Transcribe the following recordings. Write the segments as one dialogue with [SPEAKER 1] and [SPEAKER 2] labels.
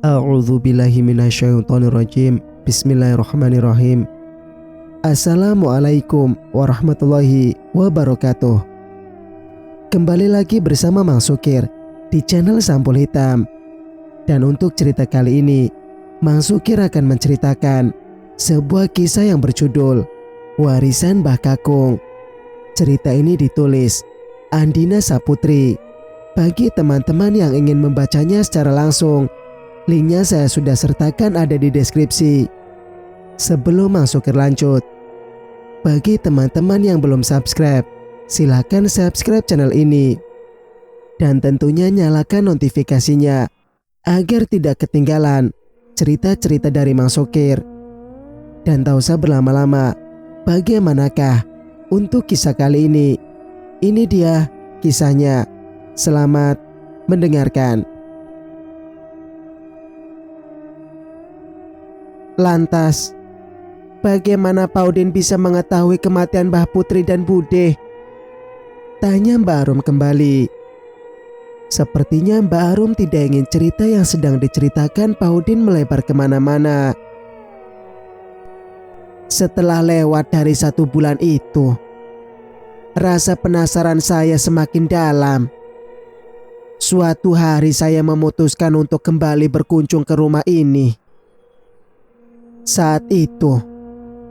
[SPEAKER 1] A'udzubillahi minasyaitonirrajim. Bismillahirrahmanirrahim. Assalamualaikum warahmatullahi wabarakatuh. Kembali lagi bersama Mang Sukir di channel Sampul Hitam. Dan untuk cerita kali ini, Mang Sukir akan menceritakan sebuah kisah yang berjudul Warisan Mbah Kakung. Cerita ini ditulis Andina Saputri. Bagi teman-teman yang ingin membacanya secara langsung, linknya saya sudah sertakan ada di deskripsi. Sebelum Mang Sukir lanjut, bagi teman-teman yang belum subscribe, silakan subscribe channel ini. Dan tentunya nyalakan notifikasinya agar tidak ketinggalan cerita-cerita dari Mang Sukir. Dan tak usah berlama-lama, bagaimanakah untuk kisah kali ini? Ini dia kisahnya. Selamat mendengarkan. Lantas, bagaimana Pak Udin bisa mengetahui kematian Mbah Putri dan Bude? Tanya Mbak Arum kembali. Sepertinya Mbak Arum tidak ingin cerita yang sedang diceritakan Pak Udin melebar kemana-mana. Setelah lewat dari 1 bulan itu, rasa penasaran saya semakin dalam. Suatu hari saya memutuskan untuk kembali berkunjung ke rumah ini. Saat itu,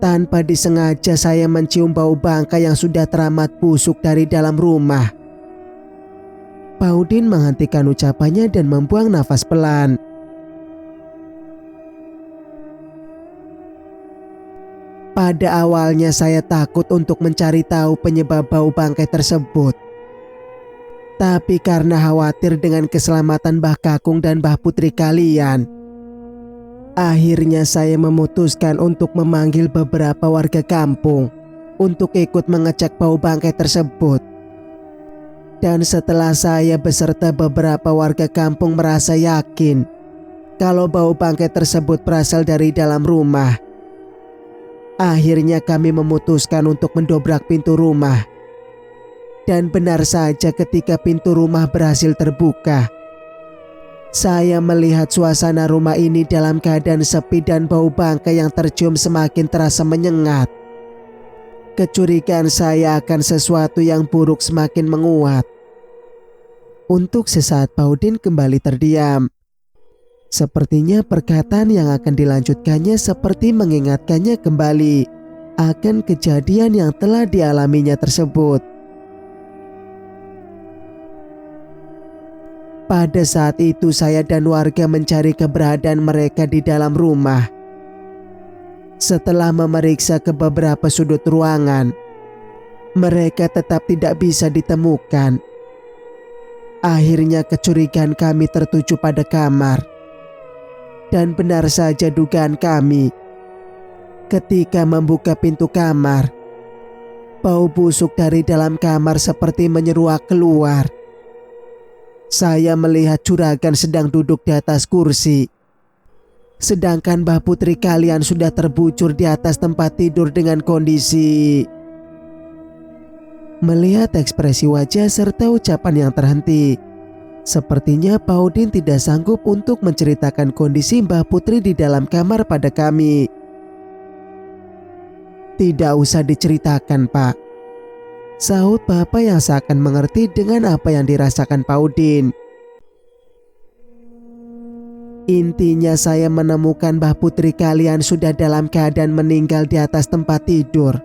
[SPEAKER 1] tanpa disengaja saya mencium bau bangkai yang sudah teramat busuk dari dalam rumah. Pak Udin menghentikan ucapannya dan membuang nafas pelan. Pada awalnya saya takut untuk mencari tahu penyebab bau bangkai tersebut. Tapi karena khawatir dengan keselamatan Mbah Kakung dan Mbah Putri kalian, akhirnya saya memutuskan untuk memanggil beberapa warga kampung untuk ikut mengecek bau bangkai tersebut. Dan setelah saya beserta beberapa warga kampung merasa yakin kalau bau bangkai tersebut berasal dari dalam rumah, akhirnya kami memutuskan untuk mendobrak pintu rumah. Dan benar saja ketika pintu rumah berhasil terbuka, saya melihat suasana rumah ini dalam keadaan sepi dan bau bangkai yang tercium semakin terasa menyengat. Kecurigaan saya akan sesuatu yang buruk semakin menguat. Untuk sesaat Pak Udin kembali terdiam. Sepertinya perkataan yang akan dilanjutkannya seperti mengingatkannya kembali akan kejadian yang telah dialaminya tersebut. Pada saat itu saya dan warga mencari keberadaan mereka di dalam rumah. Setelah memeriksa ke beberapa sudut ruangan, mereka tetap tidak bisa ditemukan. Akhirnya kecurigaan kami tertuju pada kamar. Dan benar saja dugaan kami. Ketika membuka pintu kamar, bau busuk dari dalam kamar seperti menyeruak keluar. Saya melihat juragan sedang duduk di atas kursi, sedangkan Mbah Putri kalian sudah terbujur di atas tempat tidur dengan kondisi. Melihat ekspresi wajah serta ucapan yang terhenti, sepertinya Pak Udin tidak sanggup untuk menceritakan kondisi Mbah Putri di dalam kamar pada kami. Tidak usah diceritakan, Pak, sahut bapak yang seakan mengerti dengan apa yang dirasakan Pak Udin. Intinya saya menemukan Mbah Putri kalian sudah dalam keadaan meninggal di atas tempat tidur.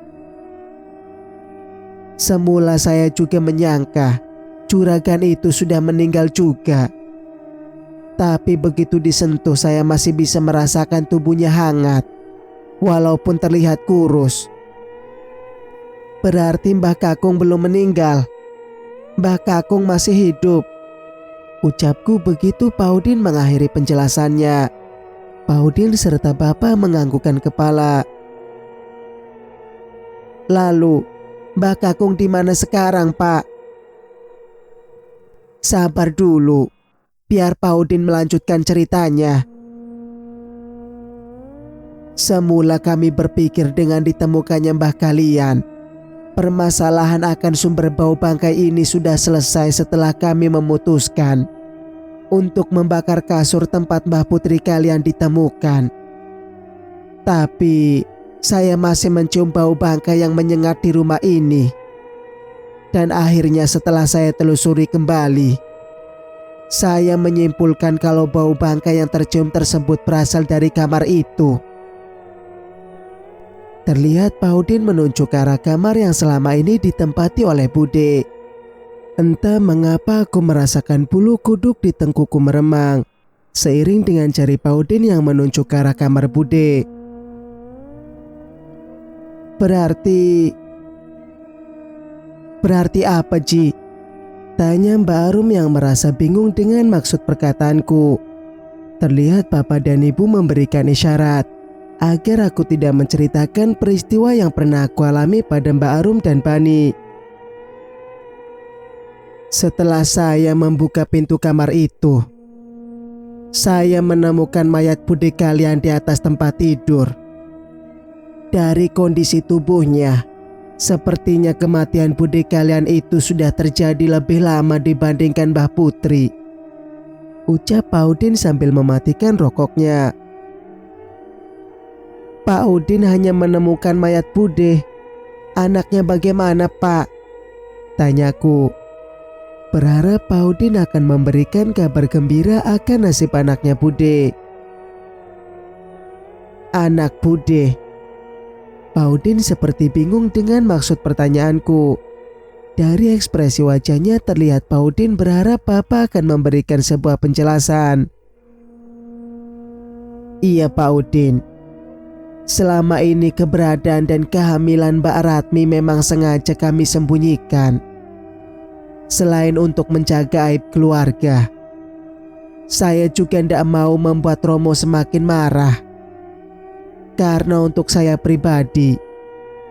[SPEAKER 1] Semula saya juga menyangka juragan itu sudah meninggal juga. Tapi begitu disentuh saya masih bisa merasakan tubuhnya hangat, walaupun terlihat kurus. Berarti Mbah Kakung belum meninggal. Mbah Kakung masih hidup. Ucapku begitu Pak Udin mengakhiri penjelasannya. Pak Udin serta bapak menganggukkan kepala. Lalu, Mbah Kakung di mana sekarang, Pak? Sabar dulu, biar Pak Udin melanjutkan ceritanya. Semula kami berpikir dengan ditemukannya mbah kalian, permasalahan akan sumber bau bangkai ini sudah selesai setelah kami memutuskan untuk membakar kasur tempat Mbah Putri kalian ditemukan. Tapi saya masih mencium bau bangkai yang menyengat di rumah ini. Dan akhirnya setelah saya telusuri kembali, saya menyimpulkan kalau bau bangkai yang tercium tersebut berasal dari kamar itu. Terlihat Pak Udin menunjuk ke arah kamar yang selama ini ditempati oleh Bude. Entah mengapa aku merasakan bulu kuduk di tengkukku meremang, seiring dengan jari Pak Udin yang menunjuk ke arah kamar Bude. Berarti apa, Ji? Tanya Mbak Arum yang merasa bingung dengan maksud perkataanku. Terlihat Bapak dan Ibu memberikan isyarat agar aku tidak menceritakan peristiwa yang pernah aku alami pada Mbak Arum dan Bani. Setelah saya membuka pintu kamar itu, saya menemukan mayat Bude kalian di atas tempat tidur. Dari kondisi tubuhnya, sepertinya kematian Bude kalian itu sudah terjadi lebih lama dibandingkan Mbah Putri, ucap Pak Udin sambil mematikan rokoknya. Pak Udin hanya menemukan mayat Bude. Anaknya bagaimana, Pak? Tanyaku. Berharap Pak Udin akan memberikan kabar gembira akan nasib anaknya Bude. Anak Bude. Pak Udin seperti bingung dengan maksud pertanyaanku. Dari ekspresi wajahnya terlihat Pak Udin berharap Bapak akan memberikan sebuah penjelasan. Iya Pak Udin. Selama ini keberadaan dan kehamilan Mbak Ratmi memang sengaja kami sembunyikan. Selain untuk menjaga aib keluarga, saya juga tidak mau membuat Romo semakin marah. Karena untuk saya pribadi,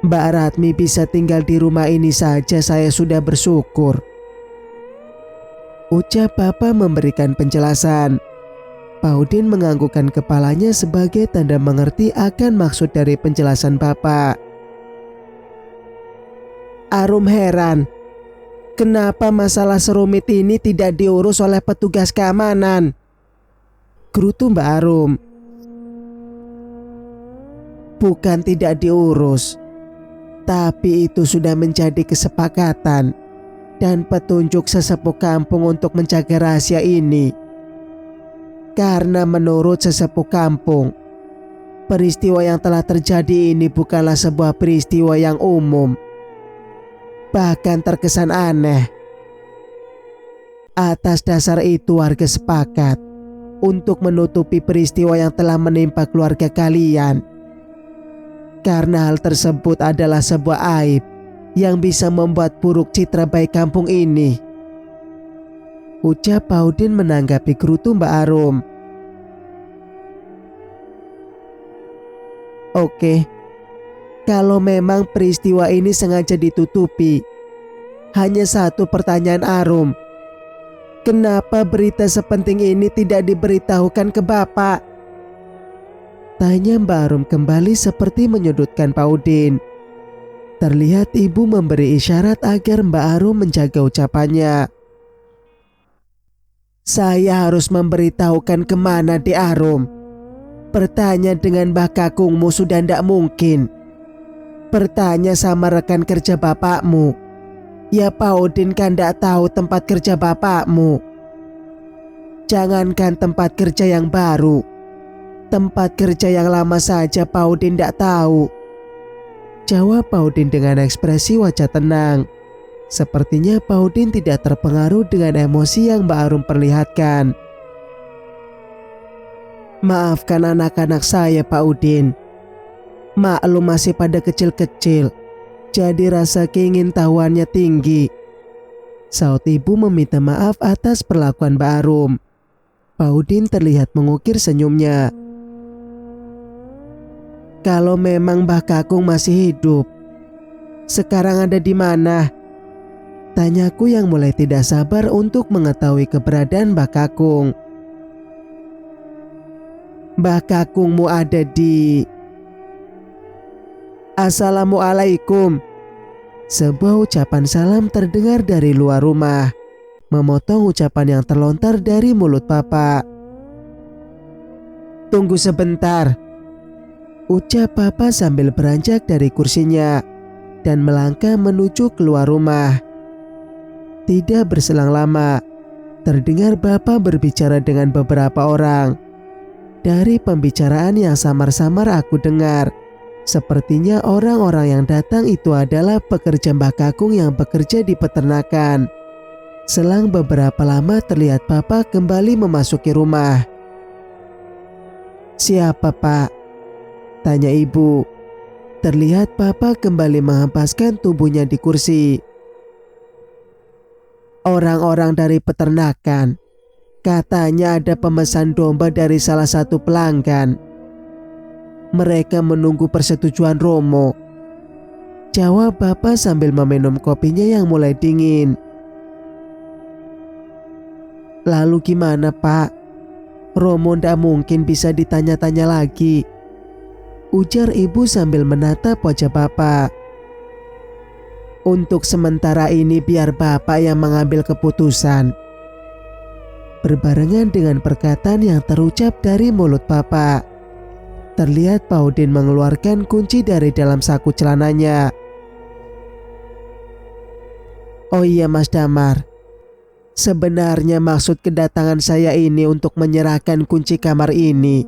[SPEAKER 1] Mbak Ratmi bisa tinggal di rumah ini saja saya sudah bersyukur, ucap Bapak memberikan penjelasan. Pak Udin menganggukkan kepalanya sebagai tanda mengerti akan maksud dari penjelasan Bapak. Arum heran, kenapa masalah serumit ini tidak diurus oleh petugas keamanan? Gerutu Mbak Arum. Bukan tidak diurus, tapi itu sudah menjadi kesepakatan dan petunjuk sesepuh kampung untuk menjaga rahasia ini. Karena menurut sesepuh kampung, peristiwa yang telah terjadi ini bukanlah sebuah peristiwa yang umum, bahkan terkesan aneh. Atas dasar itu warga sepakat untuk menutupi peristiwa yang telah menimpa keluarga kalian. Karena hal tersebut adalah sebuah aib yang bisa membuat buruk citra baik kampung ini, ucap Pak Udin menanggapi gerutu Mbak Arum. Oke, kalau memang peristiwa ini sengaja ditutupi, hanya satu pertanyaan Arum. Kenapa berita sepenting ini tidak diberitahukan ke Bapak? Tanya Mbak Arum kembali seperti menyudutkan Pak Udin. Terlihat ibu memberi isyarat agar Mbak Arum menjaga ucapannya. Saya harus memberitahukan kemana di Arum? Bertanya dengan Mbah Kakungmu sudah tidak mungkin. Bertanya sama rekan kerja bapakmu. Ya Pak Udin kan tidak tahu tempat kerja bapakmu. Jangankan tempat kerja yang baru, tempat kerja yang lama saja Pak Udin tidak tahu, jawab Pak Udin dengan ekspresi wajah tenang. Sepertinya Pak Udin tidak terpengaruh dengan emosi yang Mbak Arum perlihatkan. Maafkan anak-anak saya Pak Udin. Maklum masih pada kecil-kecil, jadi rasa keingintahuannya tinggi. Saut ibu meminta maaf atas perlakuan Mbak Arum. Pak Udin terlihat mengukir senyumnya. Kalau memang Mbah Kakung masih hidup, sekarang ada di mana? Tanyaku yang mulai tidak sabar untuk mengetahui keberadaan Mbah Kakung. Mbah Kakungmu ada di... Assalamualaikum. Sebuah ucapan salam terdengar dari luar rumah. memotong ucapan yang terlontar dari mulut Papa. "Tunggu sebentar," ucap Papa sambil beranjak dari kursinya dan melangkah menuju keluar rumah. Tidak berselang lama, terdengar Bapak berbicara dengan beberapa orang. Dari pembicaraan yang samar-samar aku dengar, sepertinya orang-orang yang datang itu adalah pekerja Mbah Kakung yang bekerja di peternakan. Selang beberapa lama terlihat Papa kembali memasuki rumah. "Siapa, Pak?" tanya ibu. Terlihat Papa kembali menghempaskan tubuhnya di kursi. "Orang-orang dari peternakan. Katanya ada pemesan domba dari salah satu pelanggan. Mereka menunggu persetujuan Romo," jawab Bapak sambil meminum kopinya yang mulai dingin. "Lalu gimana, Pak? Romo ndak mungkin bisa ditanya-tanya lagi," ujar ibu sambil menatap wajah Bapak. "Untuk sementara ini biar Bapak yang mengambil keputusan," berbarengan dengan perkataan yang terucap dari mulut Papa. Terlihat Pak Udin mengeluarkan kunci dari dalam saku celananya. "Oh iya Mas Damar, sebenarnya maksud kedatangan saya ini untuk menyerahkan kunci kamar ini."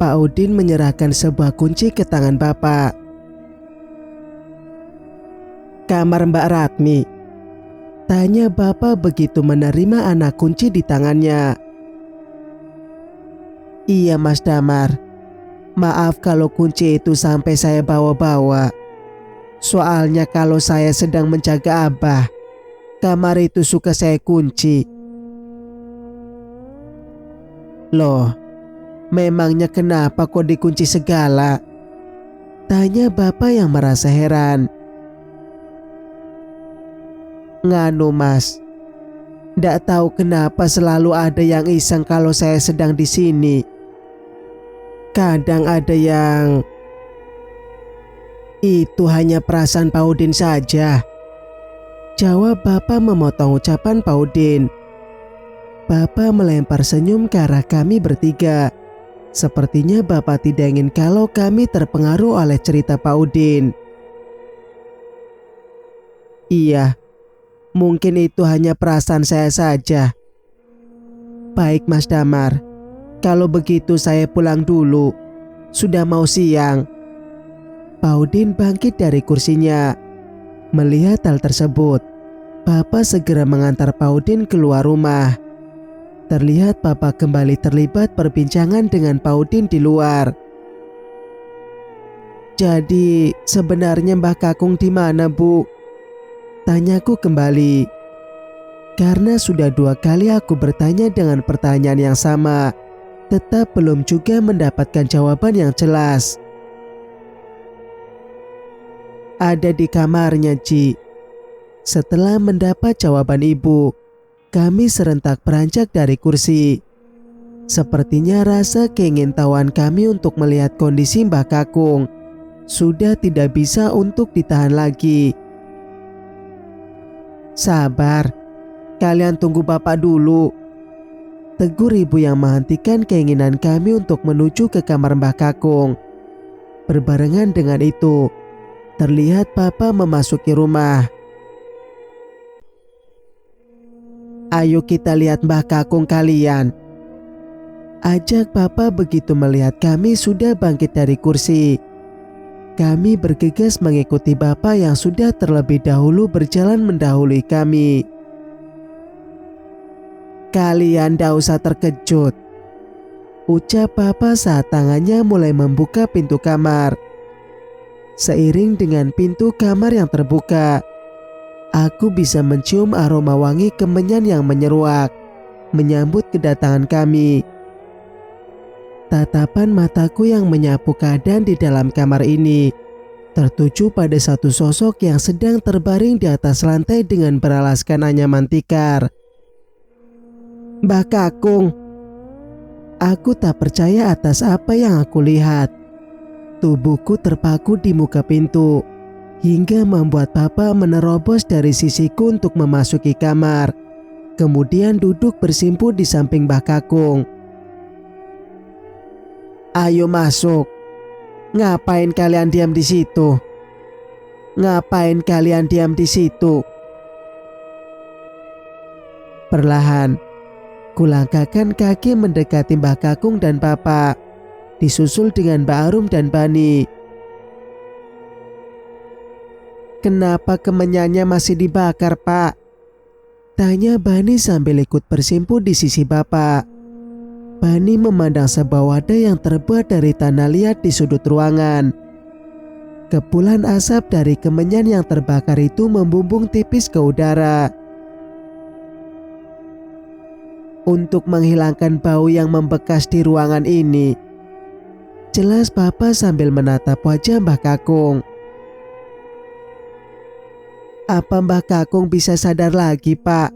[SPEAKER 1] Pak Udin menyerahkan sebuah kunci ke tangan Bapak. "Kamar Mbak Ratmi?" tanya Bapak begitu menerima anak kunci di tangannya. "Iya Mas Damar, maaf kalau kunci itu sampai saya bawa-bawa. Soalnya kalau saya sedang menjaga Abah, kamar itu suka saya kunci." "Loh, memangnya kenapa kok dikunci segala?" tanya Bapak yang merasa heran. "Nganu Mas, ndak tahu kenapa selalu ada yang iseng kalau saya sedang di sini. Kadang ada yang..." "Itu hanya perasaan Pak Udin saja," jawab Bapak memotong ucapan Pak Udin. Bapak melempar senyum ke arah kami bertiga. Sepertinya Bapak tidak ingin kalau kami terpengaruh oleh cerita Pak Udin. "Iya, mungkin itu hanya perasaan saya saja." "Baik Mas Damar, kalau begitu saya pulang dulu. Sudah mau siang." Pak Udin bangkit dari kursinya. Melihat hal tersebut, Bapak segera mengantar Pak Udin keluar rumah. Terlihat Bapak kembali terlibat perbincangan dengan Pak Udin di luar. "Jadi sebenarnya Mbah Kakung di mana, Bu?" tanyaku kembali. Karena sudah 2 kali aku bertanya dengan pertanyaan yang sama, tetap belum juga mendapatkan jawaban yang jelas. "Ada di kamarnya, Ci." Setelah mendapat jawaban ibu, kami serentak beranjak dari kursi. Sepertinya rasa keingintahuan kami untuk melihat kondisi Mbah Kakung sudah tidak bisa untuk ditahan lagi. "Sabar, kalian tunggu Bapak dulu," tegur ibu yang menghentikan keinginan kami untuk menuju ke kamar Mbah Kakung. Berbarengan dengan itu, terlihat Papa memasuki rumah. "Ayo kita lihat Mbah Kakung kalian," ajak Papa begitu melihat kami sudah bangkit dari kursi. Kami bergegas mengikuti Bapak yang sudah terlebih dahulu berjalan mendahului kami. "Kalian ndak usah terkejut," ucap Papa saat tangannya mulai membuka pintu kamar. Seiring dengan pintu kamar yang terbuka, aku bisa mencium aroma wangi kemenyan yang menyeruak menyambut kedatangan kami. Tatapan mataku yang menyapu keadaan di dalam kamar ini tertuju pada satu sosok yang sedang terbaring di atas lantai dengan beralaskan anyaman tikar. "Mbah Kakung." Aku tak percaya atas apa yang aku lihat. Tubuhku terpaku di muka pintu hingga membuat Papa menerobos dari sisiku untuk memasuki kamar kemudian duduk bersimpu di samping Mbah Kakung. "Ayo masuk. Ngapain kalian diam di situ? Ngapain kalian diam di situ?" Perlahan, kulangkahkan kaki mendekati Mbah Kakung dan Bapak, disusul dengan Mbak Arum dan Bani. "Kenapa kemenyannya masih dibakar, Pak?" tanya Bani sambil ikut bersimpu di sisi Bapak. Bani memandang sebuah wadah yang terbuat dari tanah liat di sudut ruangan. Kepulan asap dari kemenyan yang terbakar itu membumbung tipis ke udara. "Untuk menghilangkan bau yang membekas di ruangan ini," jelas Bapak sambil menatap wajah Mbah Kakung. "Apa Mbah Kakung bisa sadar lagi, Pak?"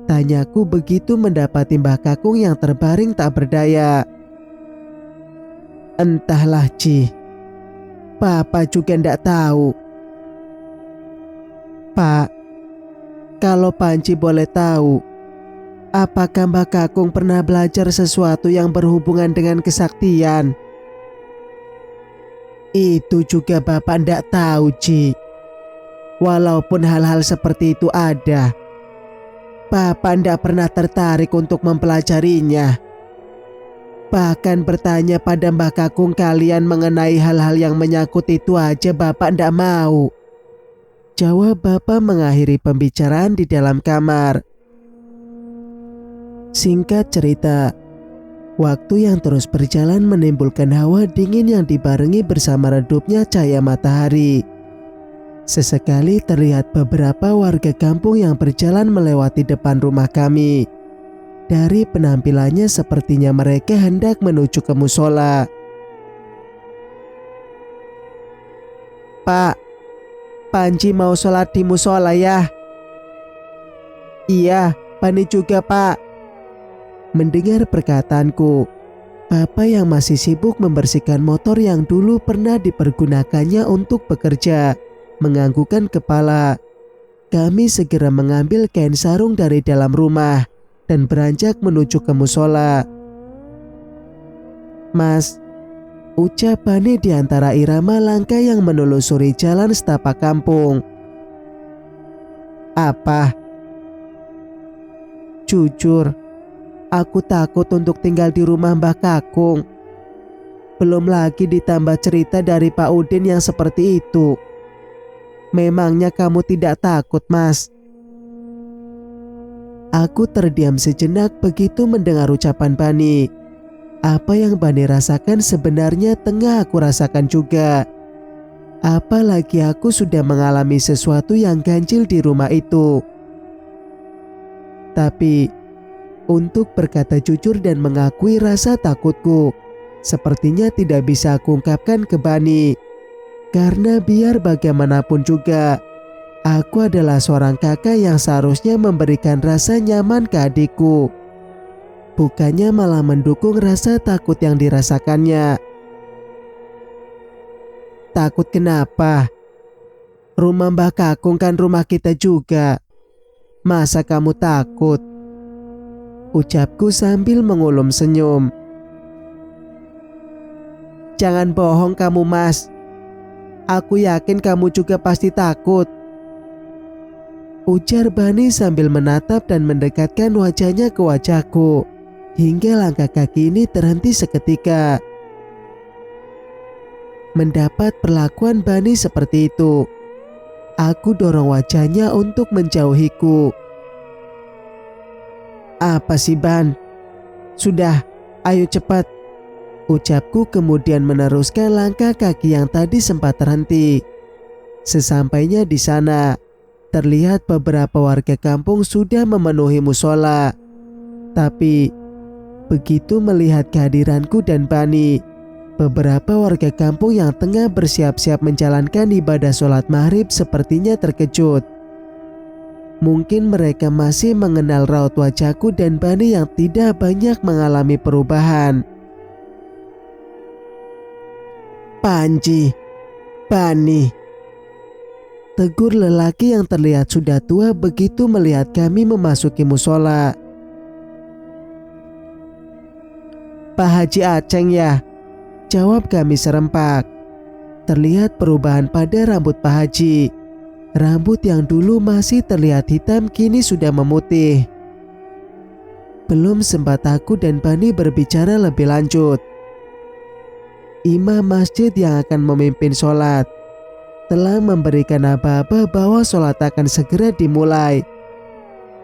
[SPEAKER 1] tanyaku begitu mendapati Mbah Kakung yang terbaring tak berdaya. "Entahlah, Ci. Papa juga ndak tahu." "Pak, kalau Panci boleh tahu, apakah Mbah Kakung pernah belajar sesuatu yang berhubungan dengan kesaktian?" "Itu juga Bapak ndak tahu, Ci. Walaupun hal-hal seperti itu ada, Bapak ndak pernah tertarik untuk mempelajarinya. Bahkan bertanya pada Mbah Kakung kalian mengenai hal-hal yang menyangkut itu aja Bapak ndak mau." Jawab Bapak mengakhiri pembicaraan di dalam kamar. Singkat cerita, waktu yang terus berjalan menimbulkan hawa dingin yang dibarengi bersama redupnya cahaya matahari. Sesekali terlihat beberapa warga kampung yang berjalan melewati depan rumah kami. Dari penampilannya sepertinya mereka hendak menuju ke musola. "Pak, Panji mau sholat di musola ya?" "Iya, Bani juga, Pak." Mendengar perkataanku, Bapak yang masih sibuk membersihkan motor yang dulu pernah dipergunakannya untuk bekerja menganggukkan kepala. Kami segera mengambil kain sarung dari dalam rumah dan beranjak menuju ke musola. "Mas," ucap Bani di antara irama langkah yang menelusuri jalan setapak kampung. "Apa?" "Jujur, aku takut untuk tinggal di rumah Mbah Kakung. Belum lagi ditambah cerita dari Pak Udin yang seperti itu. Memangnya kamu tidak takut, Mas?" Aku terdiam sejenak begitu mendengar ucapan Bani. Apa yang Bani rasakan sebenarnya tengah aku rasakan juga. Apalagi aku sudah mengalami sesuatu yang ganjil di rumah itu. Tapi untuk berkata jujur dan mengakui rasa takutku, sepertinya tidak bisa aku ungkapkan ke Bani. Karena biar bagaimanapun juga, aku adalah seorang kakak yang seharusnya memberikan rasa nyaman ke adikku, bukannya malah mendukung rasa takut yang dirasakannya. "Takut kenapa? Rumah Mbah Kakung kan rumah kita juga. Masa kamu takut?" ucapku sambil mengulum senyum. "Jangan bohong kamu, Mas. Aku yakin kamu juga pasti takut," ujar Bani sambil menatap dan mendekatkan wajahnya ke wajahku, hingga langkah kaki ini terhenti seketika. Mendapat perlakuan Bani seperti itu, aku dorong wajahnya untuk menjauhiku. "Apa sih, Ban? Sudah, ayo cepat," ucapku kemudian meneruskan langkah kaki yang tadi sempat terhenti. Sesampainya di sana, terlihat beberapa warga kampung sudah memenuhi musola. Tapi begitu melihat kehadiranku dan Bani, beberapa warga kampung yang tengah bersiap-siap menjalankan ibadah sholat maghrib sepertinya terkejut. Mungkin mereka masih mengenal raut wajahku dan Bani yang tidak banyak mengalami perubahan. "Panji, Bani, tegur lelaki yang terlihat sudah tua begitu melihat kami memasuki musola. "Pak Haji Aceng ya?" jawab kami serempak. Terlihat perubahan pada rambut Pak Haji. Rambut yang dulu masih terlihat hitam kini sudah memutih. Belum sempat aku dan Bani berbicara lebih lanjut. Imam masjid yang akan memimpin sholat telah memberikan aba-aba bahwa sholat akan segera dimulai.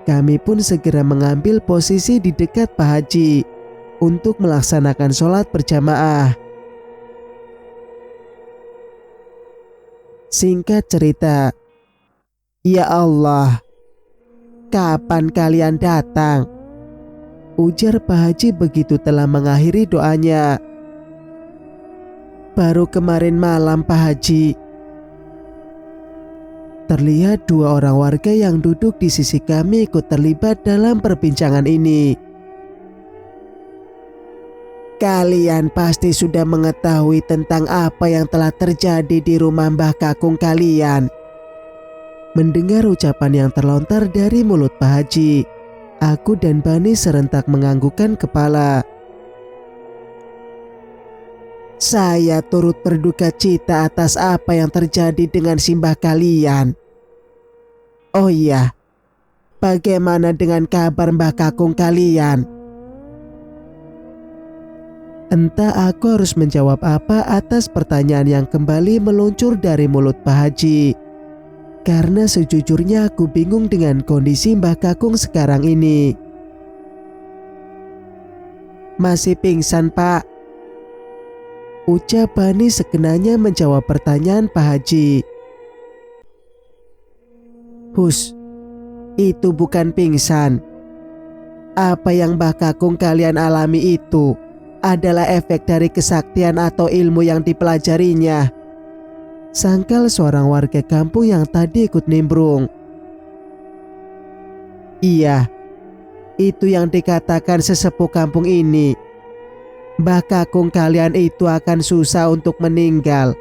[SPEAKER 1] Kami pun segera mengambil posisi di dekat Pak Haji untuk melaksanakan sholat berjamaah. Singkat cerita, "Ya Allah, kapan kalian datang?" ujar Pak Haji begitu telah mengakhiri doanya. "Baru kemarin malam Pak Haji." Terlihat dua orang warga yang duduk di sisi kami ikut terlibat dalam perbincangan ini. "Kalian pasti sudah mengetahui tentang apa yang telah terjadi di rumah Mbah Kakung kalian." Mendengar ucapan yang terlontar dari mulut Pak Haji, aku dan Bani serentak menganggukkan kepala. "Saya turut berduka cita atas apa yang terjadi dengan simbah kalian. Oh iya, bagaimana dengan kabar Mbah Kakung kalian?" Entah aku harus menjawab apa atas pertanyaan yang kembali meluncur dari mulut Pak Haji. Karena sejujurnya aku bingung dengan kondisi Mbah Kakung sekarang ini. "Masih pingsan Pak," ucap Bani sekenanya menjawab pertanyaan Pak Haji. "Hus, itu bukan pingsan. Apa yang Mbah Kakung kalian alami itu adalah efek dari kesaktian atau ilmu yang dipelajarinya," sangkal seorang warga kampung yang tadi ikut nimbrung. "Iya, itu yang dikatakan sesepuh kampung ini. Mbah Kakung kalian itu akan susah untuk meninggal,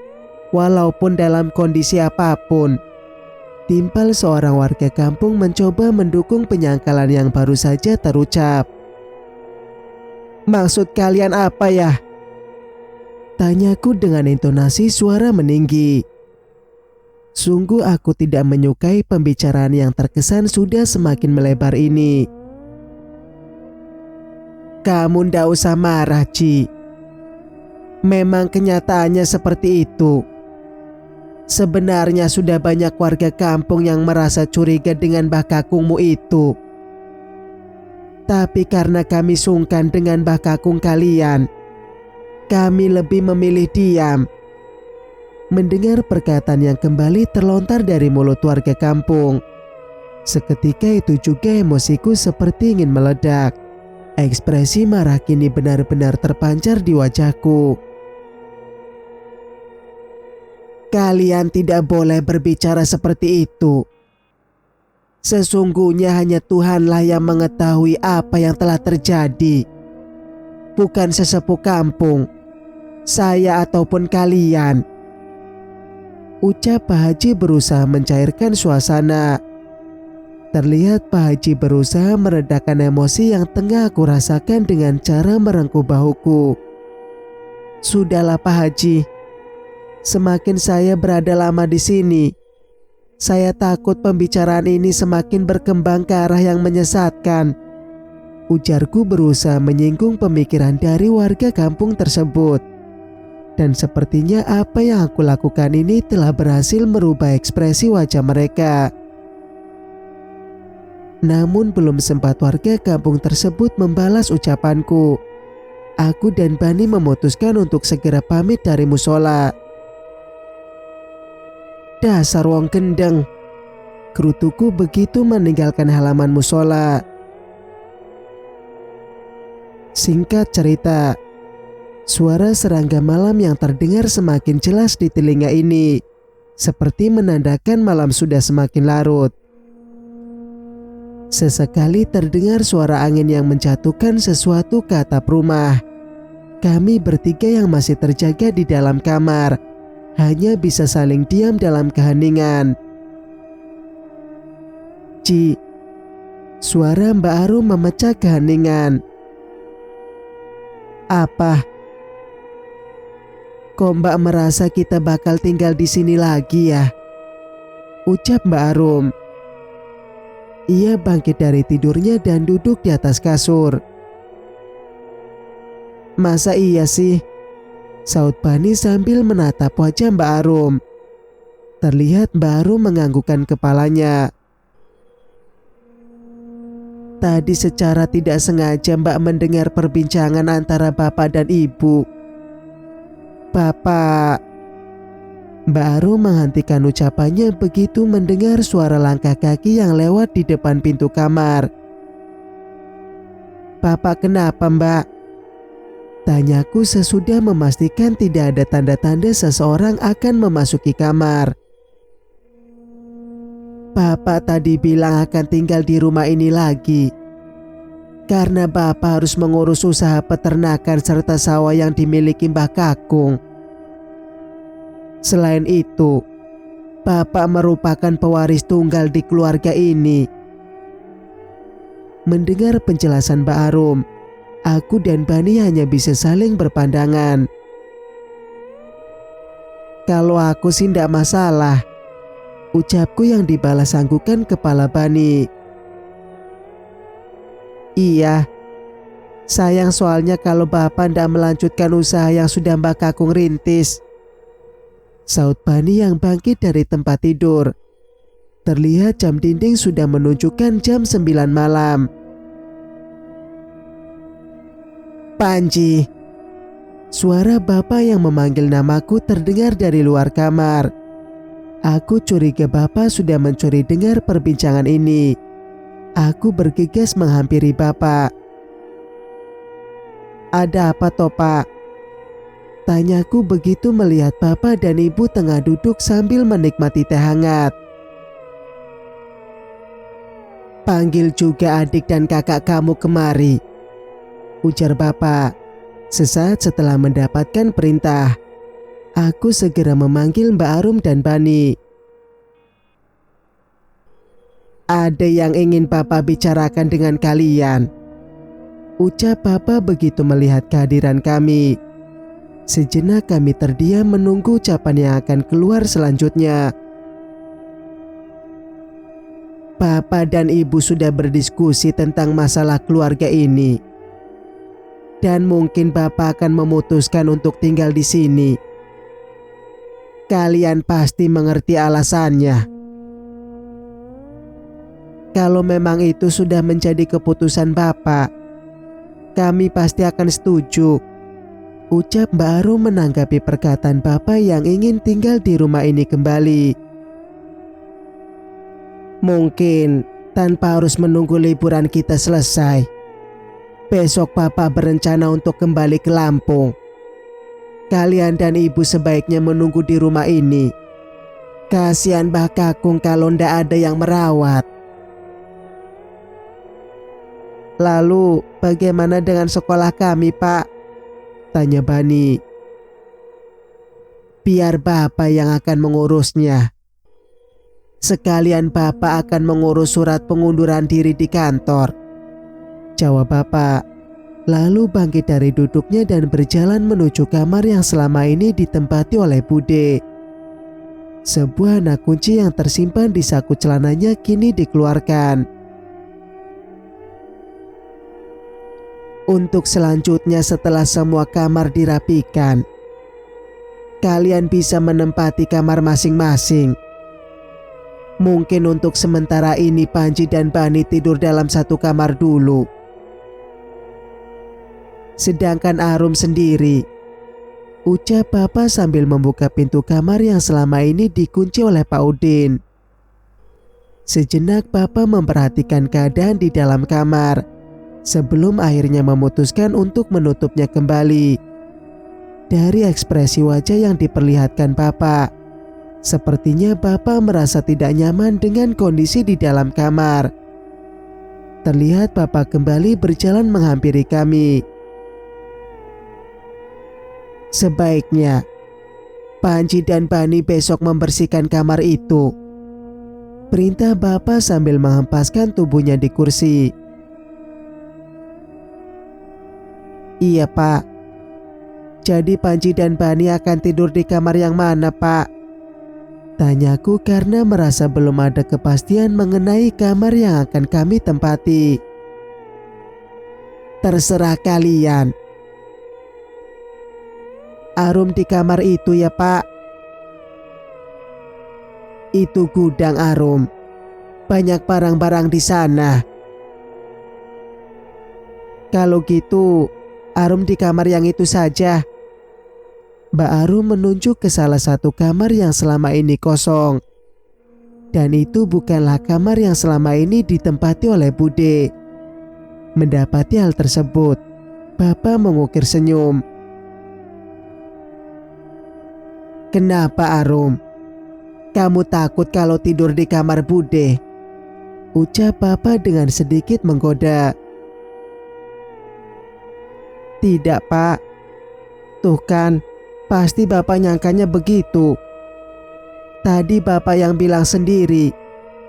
[SPEAKER 1] walaupun dalam kondisi apapun," timpal seorang warga kampung mencoba mendukung penyangkalan yang baru saja terucap. "Maksud kalian apa ya?" tanyaku dengan intonasi suara meninggi. Sungguh aku tidak menyukai pembicaraan yang terkesan sudah semakin melebar ini. "Kamu ndak usah marah, Ci. Memang kenyataannya seperti itu. Sebenarnya sudah banyak warga kampung yang merasa curiga dengan Mbah Kakungmu itu. Tapi karena kami sungkan dengan Mbah Kakung kalian, kami lebih memilih diam." Mendengar perkataan yang kembali terlontar dari mulut warga kampung, seketika itu juga emosiku seperti ingin meledak. Ekspresi marah kini benar-benar terpancar di wajahku. "Kalian tidak boleh berbicara seperti itu. Sesungguhnya hanya Tuhanlah yang mengetahui apa yang telah terjadi. Bukan sesepuh kampung, saya ataupun kalian," ucap Pak Haji berusaha mencairkan suasana. Terlihat Pak Haji berusaha meredakan emosi yang tengah aku rasakan dengan cara merengkuh bahuku. "Sudahlah Pak Haji, semakin saya berada lama di sini, saya takut pembicaraan ini semakin berkembang ke arah yang menyesatkan," ujarku berusaha menyinggung pemikiran dari warga kampung tersebut. Dan sepertinya apa yang aku lakukan ini telah berhasil merubah ekspresi wajah mereka. Namun belum sempat warga kampung tersebut membalas ucapanku, aku dan Bani memutuskan untuk segera pamit dari musola. "Dasar wong gendeng," gerutuku begitu meninggalkan halaman musola. Singkat cerita, suara serangga malam yang terdengar semakin jelas di telinga ini, seperti menandakan malam sudah semakin larut. Sesekali terdengar suara angin yang menjatuhkan sesuatu ke atap rumah. Kami bertiga yang masih terjaga di dalam kamar hanya bisa saling diam dalam keheningan, Ci, suara Mbak Arum memecah keheningan. Apa? Kok Mbak merasa kita bakal tinggal di sini lagi ya? Ucap Mbak Arum. Ia bangkit dari tidurnya dan duduk di atas kasur. Masa iya sih? Saut Bani sambil menatap wajah Mbak Arum. Terlihat Mbak Arum menganggukkan kepalanya. Tadi secara tidak sengaja Mbak mendengar perbincangan antara Bapak dan Ibu. Bapak... Mbak Arum menghentikan ucapannya begitu mendengar suara langkah kaki yang lewat di depan pintu kamar. Bapak kenapa Mbak? Tanyaku sesudah memastikan tidak ada tanda-tanda seseorang akan memasuki kamar. Bapak tadi bilang akan tinggal di rumah ini lagi. Karena Bapak harus mengurus usaha peternakan serta sawah yang dimiliki Mbah Kakung. Selain itu, Bapak merupakan pewaris tunggal di keluarga ini. Mendengar penjelasan Mbak Arum, aku dan Bani hanya bisa saling berpandangan. Kalau aku sih tidak masalah, ucapku yang dibalas anggukan kepala Bani. Iya, sayang soalnya kalau Bapak tidak melanjutkan usaha yang sudah Mbak Kakung rintis. Saut Bani yang bangkit dari tempat tidur. Terlihat jam dinding sudah menunjukkan jam 9 malam. Panji. Suara Bapak yang memanggil namaku terdengar dari luar kamar. Aku curiga Bapak sudah mencuri dengar perbincangan ini. Aku bergegas menghampiri Bapak. Ada apa toh Pak? Tanyaku begitu melihat Bapak dan Ibu tengah duduk sambil menikmati teh hangat. Panggil juga adik dan kakak kamu kemari, ujar Bapak. Sesaat setelah mendapatkan perintah, aku segera memanggil Mbak Arum dan Bani. Ada yang ingin Bapak bicarakan dengan kalian, ucap Bapak begitu melihat kehadiran kami. Sejenak kami terdiam menunggu ucapan yang akan keluar selanjutnya. Bapak dan Ibu sudah berdiskusi tentang masalah keluarga ini. Dan mungkin Bapak akan memutuskan untuk tinggal di sini. Kalian pasti mengerti alasannya. Kalau memang itu sudah menjadi keputusan Bapak, kami pasti akan setuju, ucap Mbak Arum menanggapi perkataan Bapak yang ingin tinggal di rumah ini kembali. Mungkin tanpa harus menunggu liburan kita selesai. Besok Bapak berencana untuk kembali ke Lampung. Kalian dan Ibu sebaiknya menunggu di rumah ini. Kasihan Mbah Kakung kalau ndak ada yang merawat. Lalu bagaimana dengan sekolah kami Pak? Tanya Bani. Biar Bapak yang akan mengurusnya. Sekalian Bapak akan mengurus surat pengunduran diri di kantor, jawab Bapak. Lalu bangkit dari duduknya dan berjalan menuju kamar yang selama ini ditempati oleh Bude. Sebuah anak kunci yang tersimpan di saku celananya kini dikeluarkan. Untuk selanjutnya setelah semua kamar dirapikan, kalian bisa menempati kamar masing-masing. Mungkin untuk sementara ini Panji dan Bani tidur dalam satu kamar dulu. Sedangkan Arum sendiri, ucap Bapak sambil membuka pintu kamar yang selama ini dikunci oleh Pak Udin. Sejenak Bapak memperhatikan keadaan di dalam kamar, sebelum akhirnya memutuskan untuk menutupnya kembali. Dari ekspresi wajah yang diperlihatkan Bapak, sepertinya Bapak merasa tidak nyaman dengan kondisi di dalam kamar. Terlihat Bapak kembali berjalan menghampiri kami. Sebaiknya Panji dan Bani besok membersihkan kamar itu. perintah bapak sambil menghempaskan tubuhnya di kursi. Iya pak. Jadi Panji dan Bani akan tidur di kamar yang mana pak? Tanyaku karena merasa belum ada kepastian mengenai kamar yang akan kami tempati. Terserah kalian. Arum di kamar itu ya pak. Itu gudang Arum. Banyak barang-barang di sana. Kalau gitu, Arum di kamar yang itu saja. Mbak Arum menunjuk ke salah satu kamar yang selama ini kosong. Dan itu bukanlah kamar yang selama ini ditempati oleh Bude. Mendapati hal tersebut, Bapak mengukir senyum. Kenapa Arum? Kamu takut kalau tidur di kamar Bude? Ucap Bapak dengan sedikit menggoda. Tidak pak. Tuh kan, pasti Bapak nyangkanya begitu. Tadi Bapak yang bilang sendiri,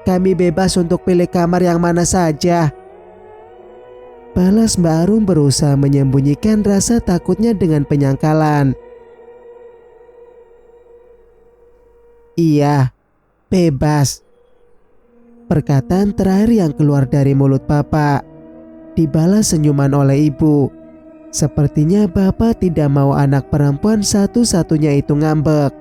[SPEAKER 1] kami bebas untuk pilih kamar yang mana saja. Balas Mbak Arum berusaha menyembunyikan rasa takutnya dengan penyangkalan. Iya, bebas. Perkataan terakhir yang keluar dari mulut Bapak dibalas senyuman oleh ibu. Sepertinya Bapak tidak mau anak perempuan satu-satunya itu ngambek.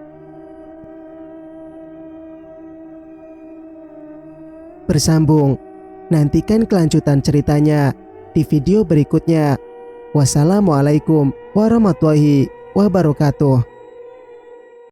[SPEAKER 1] Bersambung. Nantikan kelanjutan ceritanya di video berikutnya. Wassalamualaikum warahmatullahi wabarakatuh.